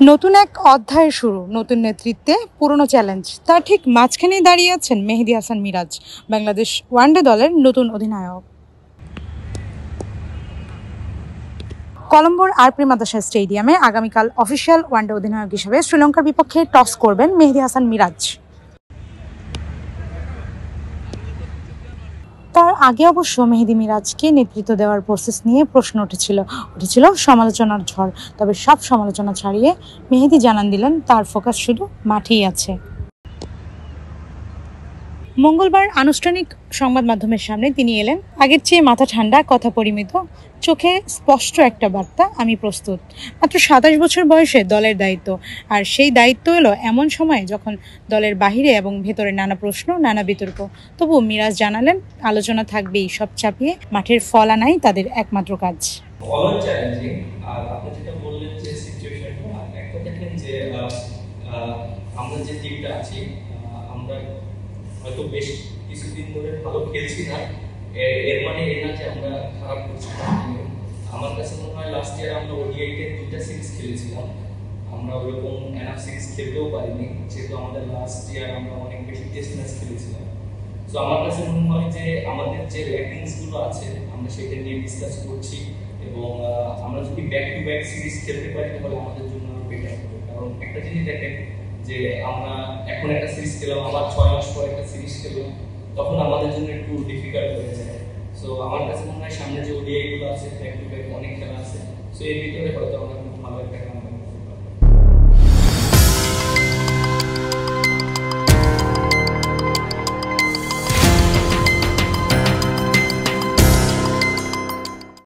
নতুন এক অধ্যায়ের শুরু, নতুন নেতৃত্বে পুরনো চ্যালেঞ্জ। তার ঠিক মাঝখানেই দাঁড়িয়ে আছেন মেহেদী হাসান মিরাজ, বাংলাদেশ ওয়ানডে দলের নতুন অধিনায়ক। কলম্বোর আরপি মাদ্রাসা স্টেডিয়ামে আগামীকাল অফিসিয়াল ওয়ানডে অধিনায়ক হিসেবে শ্রীলঙ্কার বিপক্ষে টস করবেন মেহেদী হাসান মিরাজ। তার আগে অবশ্য মেহেদী মিরাজকে নেতৃত্ব দেওয়ার প্রসেস নিয়ে প্রশ্ন উঠেছিল সমালোচনার ঝড়। তবে সব সমালোচনা ছাড়িয়ে মেহেদী জানান দিলেন তার ফোকাস শুধু মাঠেই আছে। মঙ্গলবার আনুষ্ঠানিক সংবাদ মাধ্যমের সামনে তিনি এলেন আগের চেয়ে মাথা ঠান্ডা, কথা পরিমিত, চোখে স্পষ্ট একটা বার্তা, আমি প্রস্তুত। মাত্র ২৭ বছর বয়সে দলের দায়িত্ব, আর সেই দায়িত্ব এলো এমন সময়ে যখন দলের বাহিরে এবং ভেতরে নানা প্রশ্ন, নানা বিতর্ক। তবু মিরাজ জানালেন আলোচনা থাকবেই, সব চাপিয়ে মাঠের ফল আনাই তাদের একমাত্র কাজ। আমরা যে টিমটা আছি আমরা হয়তো বেশ কিছুদিন ধরে ভালো খেলছি না, এর মানে এই না যে আমরা খারাপ করছি না। আমার কাছে মনে হয় লাস্ট ইয়ার আমরা ওডিআইতে 2টা সিরিজ খেলেছিলাম, আমরা ওরকম এনাফ সিরিজ খেলতেও পারিনি, যেহেতু আমাদের লাস্ট ইয়ার আমরা অনেক বেশি টেস্ট ম্যাচ খেলেছিলাম। তো আমার কাছে মনে হয় যে আমাদের যে র্যাঙ্কিংসগুলো আছে আমরা সেটা নিয়ে ডিসকাস করছি, এবং আমরা যদি ব্যাক টু ব্যাক সিরিজ খেলতে পারি তাহলে আমাদের জন্য বেটার হবে। কারণ একটা জিনিস দেখেন যে আমরা এখন একটা সিরিজ খেলাম, আবার 6 মাস পর একটা সিরিজ খেললাম, তখন আমাদের জন্য একটু ডিফিকাল্ট হয়ে যায়। সো আমার কাছে মনে হয় সামনে যে ওডিআই গুলো আছে ব্যাক টু ব্যাক অনেক খেলা আছে, সো এর ভিতরে হয়তো আমরা খুব ভালো একটা